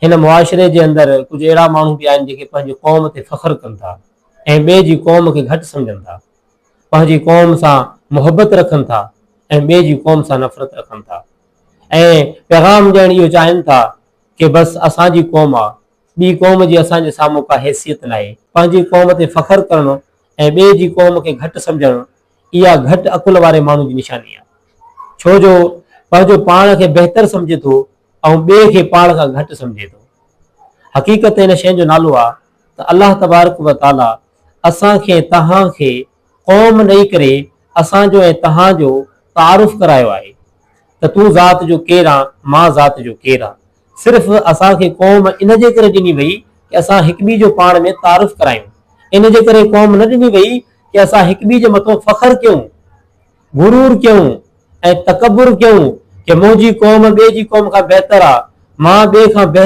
हिन मुआशरे जे अंदरि कुझु अहिड़ा माण्हू बि आहिनि जेके पंहिंजी क़ौम ते फ़ख्रु कनि था ऐं ॿिए जी क़ौम खे घटि सम्झनि था, पंहिंजी क़ौम सां मुहबत रखनि था ऐं ॿिए जी क़ौम सां नफ़रत रखनि था ऐं पैगाम ॾियणु इहो चाहिनि था कि बसि असांजी क़ौम आहे, ॿी क़ौम जी असांजे साम्हूं का हैसियत न आहे। पंहिंजी क़ौम ते फ़ख्रु करणु ऐं ॿिए जी क़ौम खे घटि सम्झणु इहा घटि अकुल वारे माण्हू जी निशानी आहे। छो जो पंहिंजो पाण खे बहितर सम्झे थो ऐं ॿिए खे पाण खां घटि सम्झे थो। हक़ीक़त हिन शइ जो नालो आहे त अलाह तबारक व ताला असांखे तव्हांखे क़ौम ॾेई करे असांजो ऐं तव्हांजो तारुफ़ करायो आहे त तूं ज़ात जो केरु आहे, मां ज़ात जो केरु आहे। सिर्फ़ु असांखे क़ौम इन जे करे ॾिनी वई कि असां हिक ॿिए जो पाण में तारुफ़ करायूं। इन जे करे क़ौम न ॾिनी वई कि असां हिक ॿिए जे मथां फ़ख्रु कयूं, गुरूर कयूं ऐं तकबुर कयूं कि मुंहिंजी क़ौम ॿिए जी क़ौम खां बहितर आहे, मां ॿिए खां बहितर